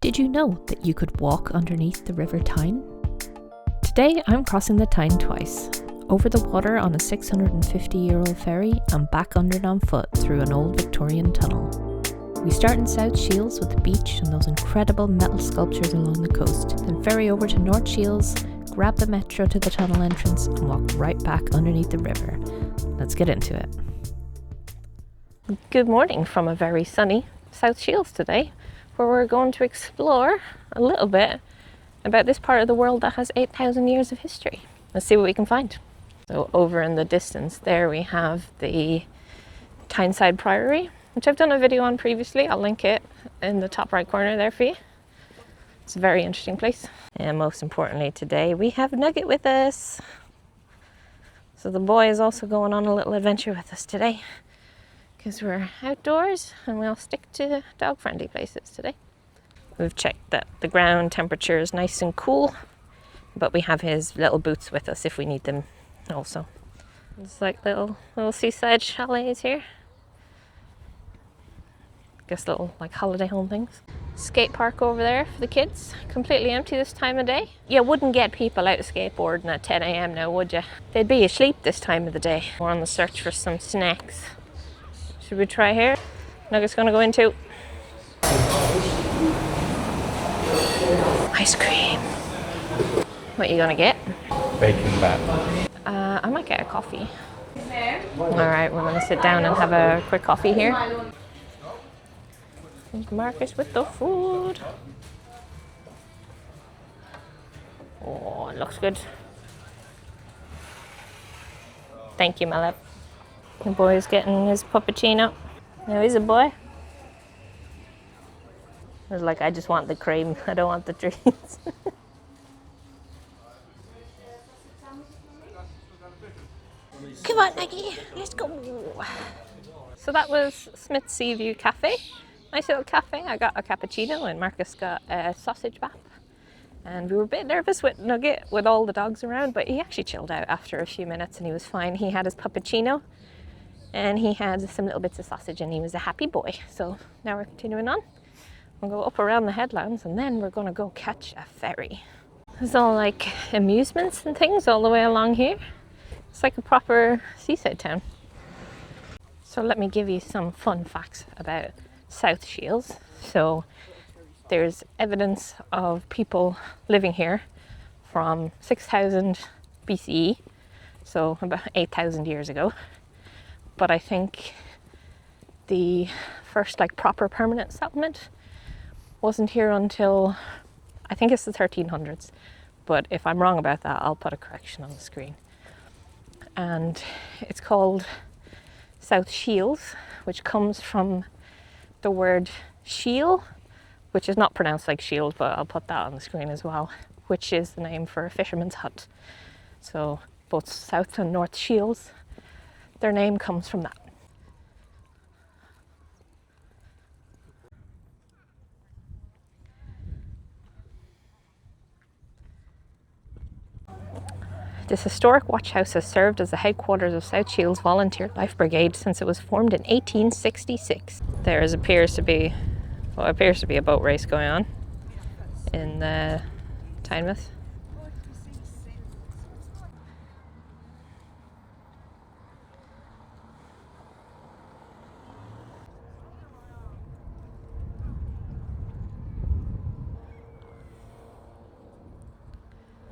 Did you know that you could walk underneath the River Tyne? Today I'm crossing the Tyne twice, over the water on a 650-year-old ferry and back under it on foot through an old Victorian tunnel. We start in South Shields with the beach and those incredible metal sculptures along the coast, then ferry over to North Shields, grab the metro to the tunnel entrance and walk right back underneath the river. Let's get into it. Good morning from a very sunny South Shields today, where we're going to explore a little bit about this part of the world that has 8,000 years of history. Let's see what we can find. So over in the distance there we have the Tyneside Priory, which I've done a video on previously. I'll link it in the top right corner there for you. It's a very interesting place. And most importantly today we have Nugget with us. So the boy is also going on a little adventure with us today, because we're outdoors and we all stick to dog-friendly places today. We've checked that the ground temperature is nice and cool, but we have his little boots with us if we need them also. It's like little seaside chalets here. Guess little like holiday home things. Skate park over there for the kids, completely empty this time of day. You wouldn't get people out skateboarding at 10 a.m. now, would you? They'd be asleep this time of the day. We're on the search for some snacks. Should we try here? Nugget's gonna go into ice cream. What are you gonna get? Bacon bat. I might get a coffee. Alright, we're gonna sit down and have a quick coffee here. There's Marcus with the food. Oh, it looks good. Thank you, my love. The boy's getting his puppuccino. Now he's a boy. I was like, I just want the cream. I don't want the treats. Come on, Nuggie. Let's go. So that was Smith's Seaview Cafe. Nice little cafe. I got a cappuccino and Marcus got a sausage bap. And we were a bit nervous with Nugget with all the dogs around, but he actually chilled out after a few minutes and he was fine. He had his puppuccino and he had some little bits of sausage and he was a happy boy. So now we're continuing on. We'll go up around the headlands and then we're going to go catch a ferry. There's all like amusements and things all the way along here. It's like a proper seaside town. So let me give you some fun facts about South Shields. So there's evidence of people living here from 6,000 BCE, so about 8,000 years ago. But I think the first like proper permanent settlement wasn't here until, I think it's the 1300s. But if I'm wrong about that, I'll put a correction on the screen. And it's called South Shields, which comes from the word shiel, which is not pronounced like shield, but I'll put that on the screen as well, which is the name for a fisherman's hut. So both South and North Shields, their name comes from that. This historic watch house has served as the headquarters of South Shields Volunteer Life Brigade since it was formed in 1866. There appears to be a boat race going on in the Tynemouth.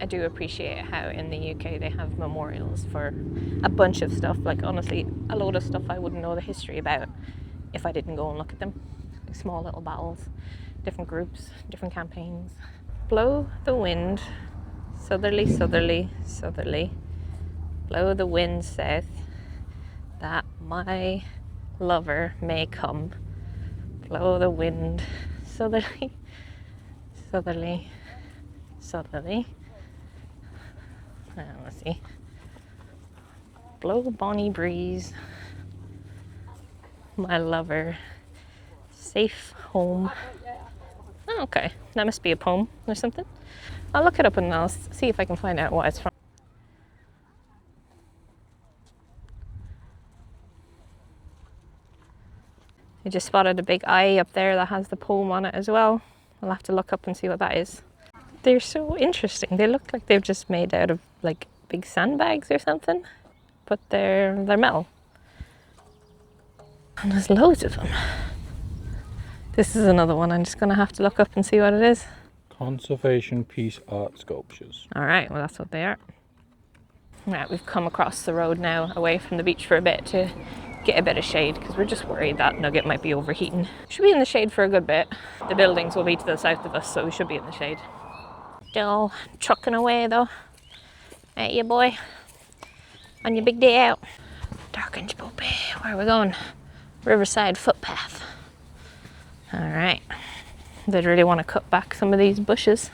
I do appreciate how in the UK they have memorials for a bunch of stuff. Like honestly, a load of stuff I wouldn't know the history about if I didn't go and look at them. Like small little battles, different groups, different campaigns. Blow the wind, southerly, southerly, southerly. Blow the wind south, that my lover may come. Blow the wind, southerly, southerly, southerly. Let's see. Blow bonny breeze, my lover, safe home. Oh, okay, that must be a poem or something. I'll look it up and I'll see if I can find out what it's from. I just spotted a big eye up there that has the poem on it as well. We'll have to look up and see what that is. They're so interesting. They look like they've just made out of like big sandbags or something, but they're metal. And there's loads of them. This is another one. I'm just going to have to look up and see what it is. Conservation Peace Art Sculptures. All right, well that's what they are. Right, we've come across the road now, away from the beach for a bit to get a bit of shade, because we're just worried that Nugget might be overheating. Should be in the shade for a good bit. The buildings will be to the south of us, so we should be in the shade. Still trucking away though. At you, boy. On your big day out. Darkened, Bobby. Where are we going? Riverside footpath. All right. They'd really want to cut back some of these bushes.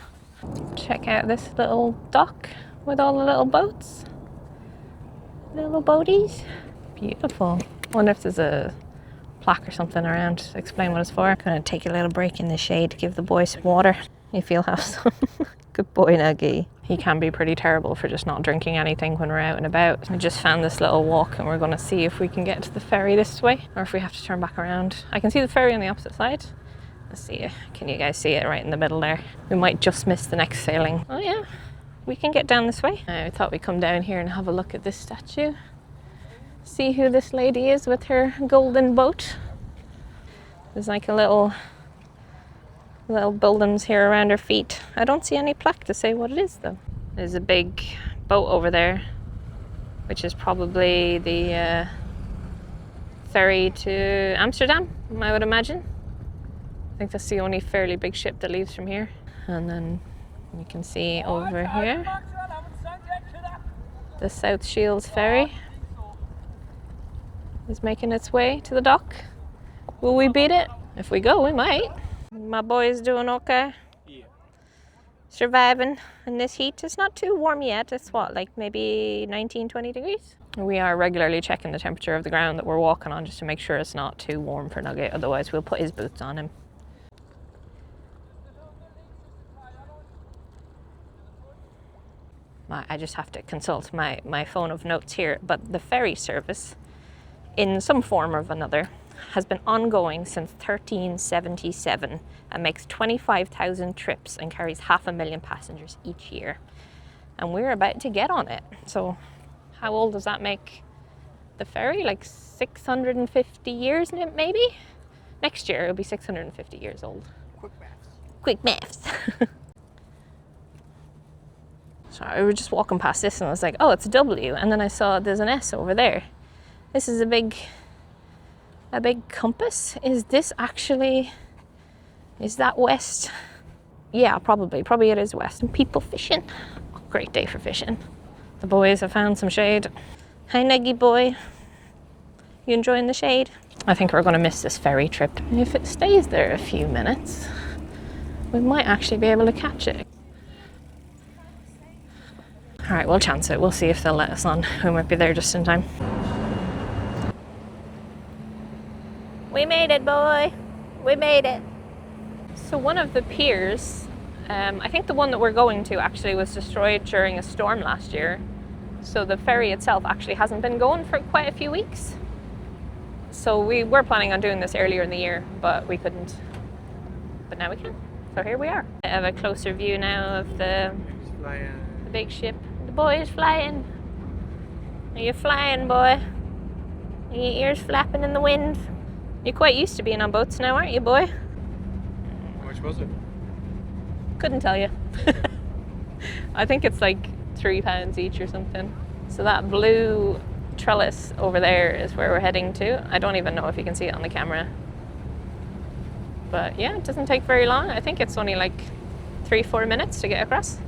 Check out this little dock with all the little boats. Little boaties. Beautiful. I wonder if there's a plaque or something around to explain what it's for. I'm gonna take a little break in the shade to give the boy some water. If you'll have some. Good boy, Nuggy. He can be pretty terrible for just not drinking anything when we're out and about. We just found this little walk and we're gonna see if we can get to the ferry this way or if we have to turn back around. I can see the ferry on the opposite side. Let's see, can you guys see it right in the middle there? We might just miss the next sailing. Oh yeah, we can get down this way. I thought we'd come down here and have a look at this statue. See who this lady is with her golden boat. There's like a little buildings here around her feet. I don't see any plaque to say what it is though. There's a big boat over there, which is probably the ferry to Amsterdam, I would imagine. I think that's the only fairly big ship that leaves from here. And then you can see over here the South Shields ferry is making its way to the dock. Will we beat it? If we go, we might. My boy is doing okay. Yeah. Surviving in this heat. It's not too warm yet. It's what, like maybe 19, 20 degrees? We are regularly checking the temperature of the ground that we're walking on just to make sure it's not too warm for Nugget. Otherwise we'll put his boots on him. I just have to consult my phone of notes here, but the ferry service, in some form or another, has been ongoing since 1377 and makes 25,000 trips and carries 500,000 passengers each year. And we're about to get on it. So how old does that make the ferry? Like 650 years maybe? Next year it'll be 650 years old. Quick maths. Quick maths. So I was just walking past this and I was like, oh, it's a W. And then I saw there's an S over there. This is a big compass. Is this actually, is that west? Yeah, probably it is west. And people fishing. Oh, great day for fishing. The boys have found some shade. Hi, Nuggy boy. You enjoying the shade? I think we're gonna miss this ferry trip. If it stays there a few minutes, we might actually be able to catch it. All right, we'll chance it. We'll see if they'll let us on. We might be there just in time. We made it, boy. We made it. So one of the piers, I think the one that we're going to actually was destroyed during a storm last year. So the ferry itself actually hasn't been going for quite a few weeks. So we were planning on doing this earlier in the year, but we couldn't. But now we can. So here we are. I have a closer view now of the big ship. The boy is flying. Are you flying, boy? Are your ears flapping in the wind? You're quite used to being on boats now, aren't you, boy? How much was it? Couldn't tell you. I think it's like £3 each or something. So that blue trellis over there is where we're heading to. I don't even know if you can see it on the camera. But yeah, it doesn't take very long. I think it's only like 3-4 minutes to get across.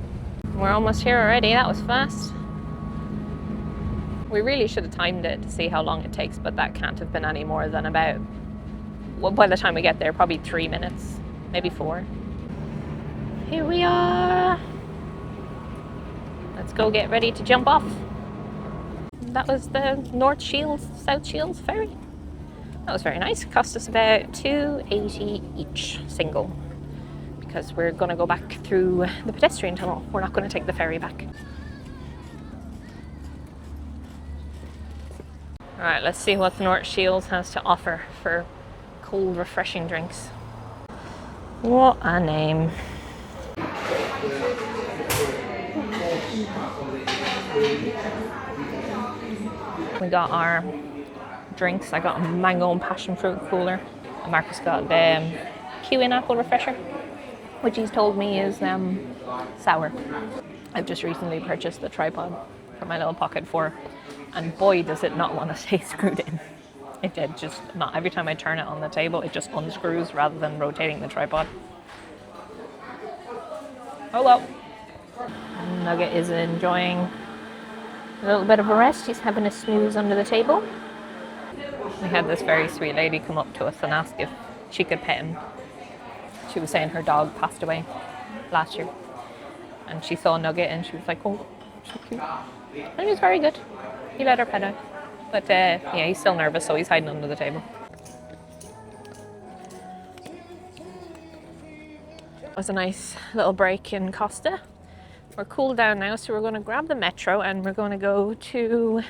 We're almost here already. That was fast. We really should have timed it to see how long it takes, but that can't have been any more than about, well, by the time we get there, probably 3 minutes, maybe 4. Here we are. Let's go get ready to jump off. That was the North Shields, South Shields ferry. That was very nice. It cost us about $2.80 each, single, because we're going to go back through the pedestrian tunnel. We're not going to take the ferry back. All right, let's see what the North Shields has to offer for cold, refreshing drinks. What a name. We got our drinks. I got a mango and passion fruit cooler. And Marcus got the kiwi and apple refresher, which he's told me is sour. I've just recently purchased the tripod for my little pocket 4, and boy does it not want to stay screwed in. It did just not. Every time I turn it on the table, it just unscrews rather than rotating the tripod. Oh well. Nugget is enjoying a little bit of a rest. He's having a snooze under the table. We had this very sweet lady come up to us and ask if she could pet him. She was saying her dog passed away last year. And she saw Nugget and she was like, oh, so cute. And he was very good. He let her pet him. But yeah, he's still nervous, so he's hiding under the table. It was a nice little break in Costa. We're cooled down now, so we're going to grab the metro and we're going to go to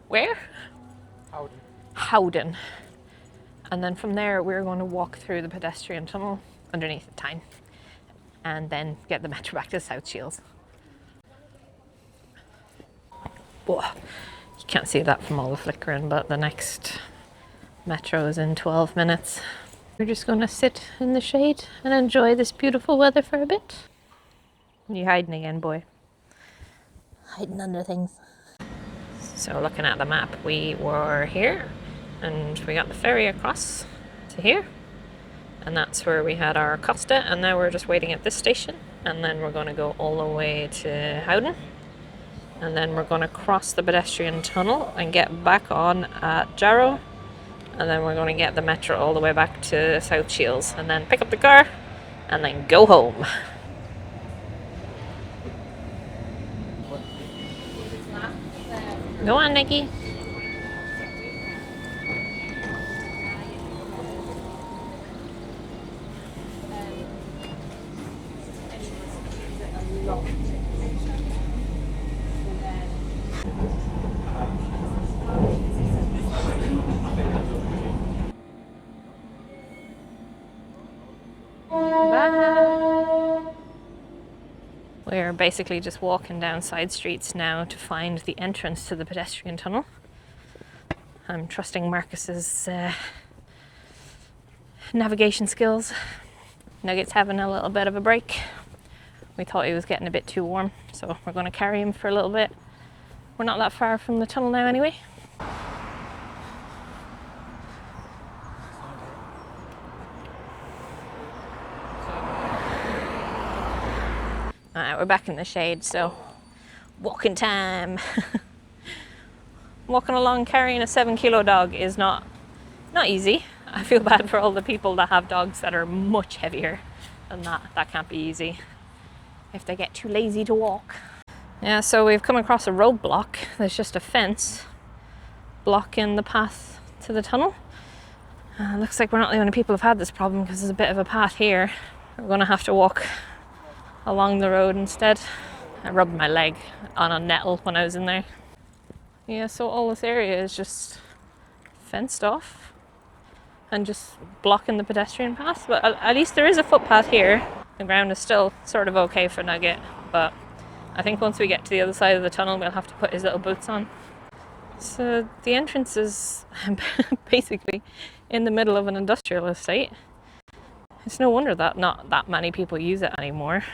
where? Howden. And then from there, we're going to walk through the pedestrian tunnel underneath the Tyne and then get the metro back to South Shields. Whoa. You can't see that from all the flickering, but the next metro is in 12 minutes. We're just going to sit in the shade and enjoy this beautiful weather for a bit. You hiding again, boy? Hiding under things. So looking at the map, we were here and we got the ferry across to here. And that's where we had our Costa, and now we're just waiting at this station. And then we're going to go all the way to Howden. And then we're going to cross the pedestrian tunnel and get back on at Jarrow. And then we're going to get the metro all the way back to South Shields. And then pick up the car and then go home. Go on, Nikki. We're basically just walking down side streets now to find the entrance to the pedestrian tunnel. I'm trusting Marcus's navigation skills. Nugget's having a little bit of a break. We thought he was getting a bit too warm, so we're going to carry him for a little bit. We're not that far from the tunnel now anyway. Alright, we're back in the shade, so walking time. Walking along carrying a 7-kilo dog is not easy. I feel bad for all the people that have dogs that are much heavier than that. That can't be easy if they get too lazy to walk. Yeah, so we've come across a roadblock. There's just a fence blocking the path to the tunnel. Looks like we're not the only people who've had this problem because there's a bit of a path here. We're going to have to walk along the road instead. I rubbed my leg on a nettle when I was in there. Yeah, so all this area is just fenced off and just blocking the pedestrian path, but at least there is a footpath here. The ground is still sort of okay for Nugget, but I think once we get to the other side of the tunnel we'll have to put his little boots on. So the entrance is basically in the middle of an industrial estate. It's no wonder that not that many people use it anymore.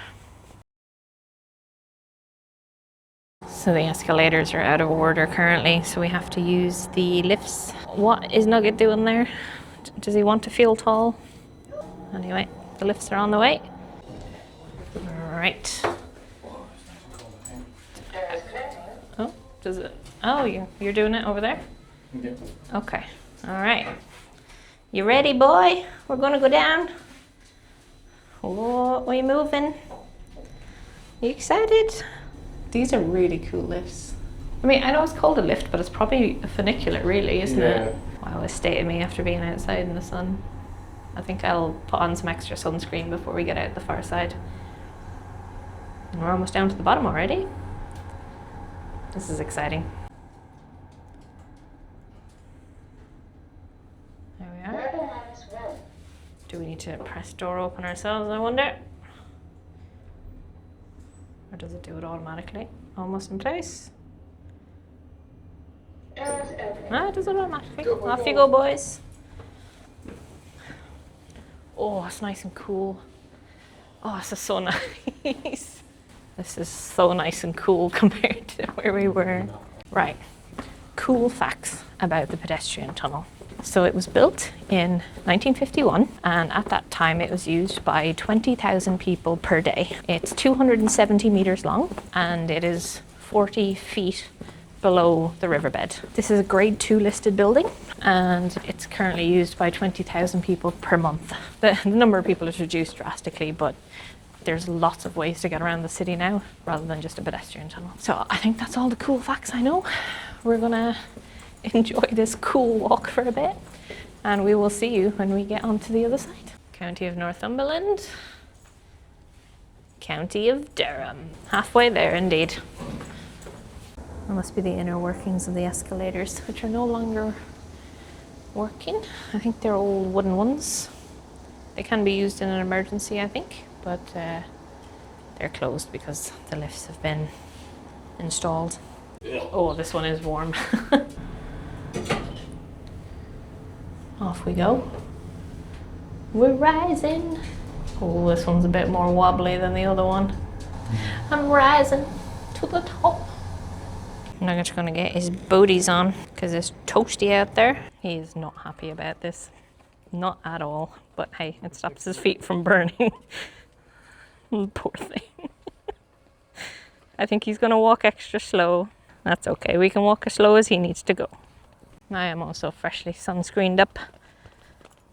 So the escalators are out of order currently, so we have to use the lifts. What is Nugget doing there? Does he want to feel tall? Anyway, the lifts are on the way. Right. Oh, does it? Oh, you're doing it over there? Yeah. Okay. All right. You ready, boy? We're gonna go down. Oh, we moving? You excited? These are really cool lifts. I mean, I know it's called a lift, but it's probably a funicular, really, isn't it? Wow, it's state of me after being outside in the sun. I think I'll put on some extra sunscreen before we get out the far side. And we're almost down to the bottom already. This is exciting. There we are. Do we need to press door open ourselves, I wonder? Or does it do it automatically? Almost in place. Ah, it does it automatically. Off you go, boys. Oh, it's nice and cool. Oh, this is so nice. This is so nice and cool compared to where we were. Right, cool facts about the pedestrian tunnel. So it was built in 1951, and at that time it was used by 20,000 people per day. It's 270 meters long, and it is 40 feet below the riverbed. This is a grade 2 listed building, and it's currently used by 20,000 people per month. The number of people is reduced drastically, but there's lots of ways to get around the city now rather than just a pedestrian tunnel. So I think that's all the cool facts I know. We're gonna enjoy this cool walk for a bit, and we will see you when we get onto the other side. County of Northumberland, County of Durham. Halfway there indeed. That must be the inner workings of the escalators, which are no longer working. I think they're old wooden ones. They can be used in an emergency, I think, but they're closed because the lifts have been installed. Oh, this one is warm. Off we go. We're rising. Oh, this one's a bit more wobbly than the other one. I'm rising to the top. Nugget's gonna get his booties on because it's toasty out there. He is not happy about this. Not at all. But hey, it stops his feet from burning. Poor thing. I think he's gonna walk extra slow. That's okay. We can walk as slow as he needs to go. I am also freshly sunscreened up,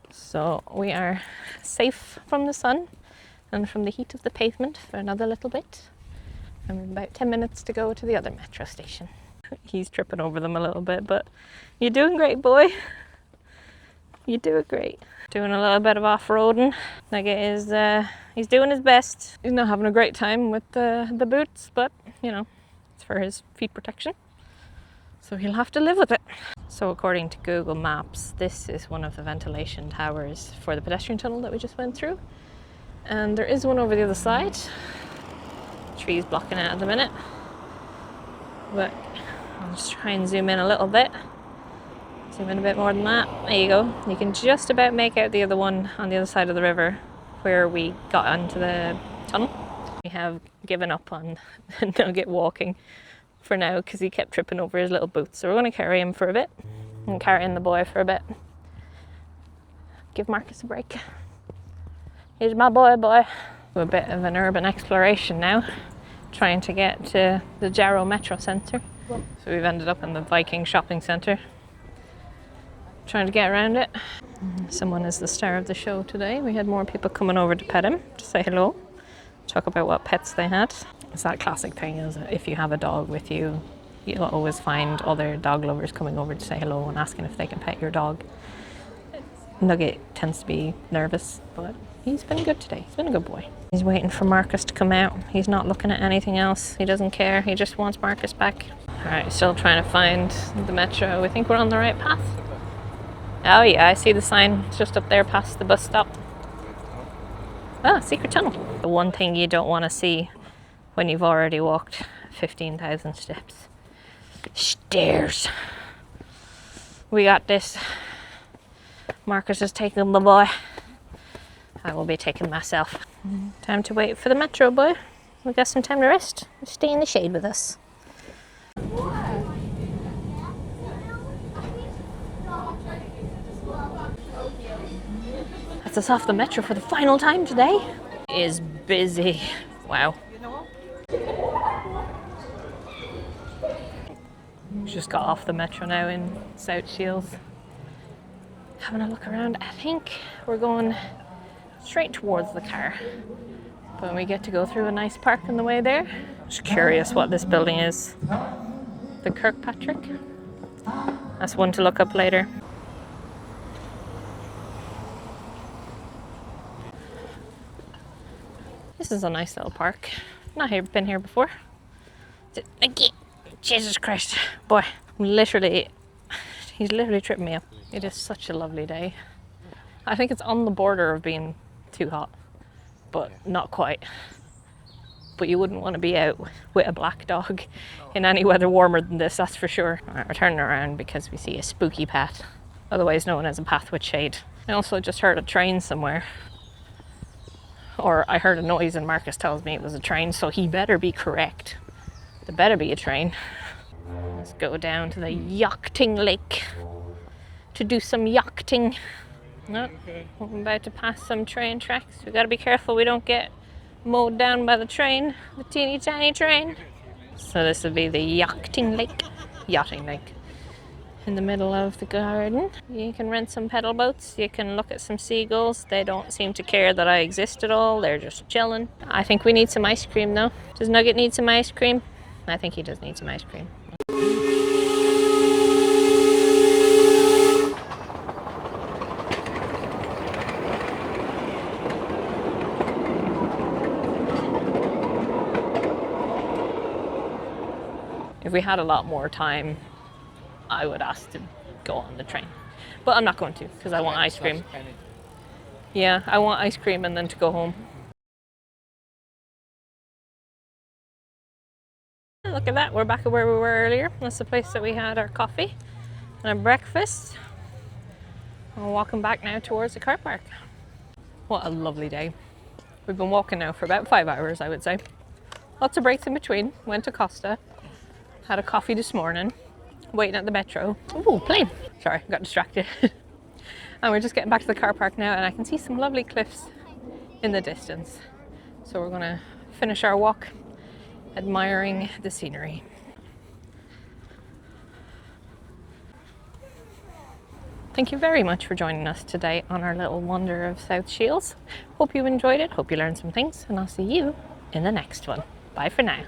so we are safe from the sun and from the heat of the pavement for another little bit. And we've about 10 minutes to go to the other metro station. He's tripping over them a little bit, but you're doing great, boy. You're doing great. Doing a little bit of off-roading. Nugget is, he's doing his best. He's not having a great time with the boots, but you know, it's for his feet protection. So he'll have to live with it. So according to Google Maps, this is one of the ventilation towers for the pedestrian tunnel that we just went through. And there is one over the other side. Trees blocking it at the minute. But I'll just try and zoom in a little bit. Zoom in a bit more than that. There you go. You can just about make out the other one on the other side of the river where we got onto the tunnel. We have given up on Nugget walking for now because he kept tripping over his little boots. So we're going to carry him for a bit and carrying the boy for a bit. Give Marcus a break. Here's my boy. A bit of an urban exploration now, trying to get to the Jarrow Metro Centre. So we've ended up in the Viking shopping centre, trying to get around it. Someone is the star of the show today. We had more people coming over to pet him, to say hello, talk about what pets they had. It's that classic thing, is if you have a dog with you, you'll always find other dog lovers coming over to say hello and asking if they can pet your dog. Nugget tends to be nervous, but he's been good today. He's been a good boy. He's waiting for Marcus to come out. He's not looking at anything else. He doesn't care. He just wants Marcus back. All right, still trying to find the metro. We think we're on the right path. Oh yeah, I see the sign. It's just up there past the bus stop. Ah, secret tunnel. The one thing you don't want to see when you've already walked 15,000 steps. Stairs. We got this. Marcus is taking the boy. I will be taking myself. Time to wait for the metro, boy. We got some time to rest. Stay in the shade with us. That's us off the metro for the final time today. It is busy. Wow. Just got off the metro now in South Shields. Having a look around. I think we're going straight towards the car. But we get to go through a nice park on the way there. Just curious what this building is. The Kirkpatrick. That's one to look up later. This is a nice little park. Not here, been here before. Jesus Christ. Boy, he's literally tripping me up. It is such a lovely day. I think it's on the border of being too hot, but not quite. But you wouldn't want to be out with a black dog in any weather warmer than this, that's for sure. Right, we're turning around because we see a spooky path, otherwise known as a path with shade. I also just heard a train somewhere. Or I heard a noise and Marcus tells me it was a train, so he better be correct. There better be a train. Let's go down to the yachting lake to do some yachting. No, I'm about to pass some train tracks. We gotta be careful we don't get mowed down by the train, the teeny tiny train. So this will be the yachting lake, in the middle of the garden. You can rent some pedal boats, you can look at some seagulls. They don't seem to care that I exist at all, they're just chilling. I think we need some ice cream though. Does Nugget need some ice cream? I think he does need some ice cream. If we had a lot more time, I would ask to go on the train. But I'm not going to, because I want ice cream. Yeah, I want ice cream and then to go home. Look at that, we're back at where we were earlier. That's the place that we had our coffee and our breakfast. We're walking back now towards the car park. What a lovely day. We've been walking now for about 5 hours, I would say. Lots of breaks in between. Went to Costa. Had a coffee this morning, waiting at the metro. Ooh, plane. Sorry, got distracted. And we're just getting back to the car park now and I can see some lovely cliffs in the distance. So we're gonna finish our walk admiring the scenery. Thank you very much for joining us today on our little wander of South Shields. Hope you enjoyed it, hope you learned some things, and I'll see you in the next one. Bye for now.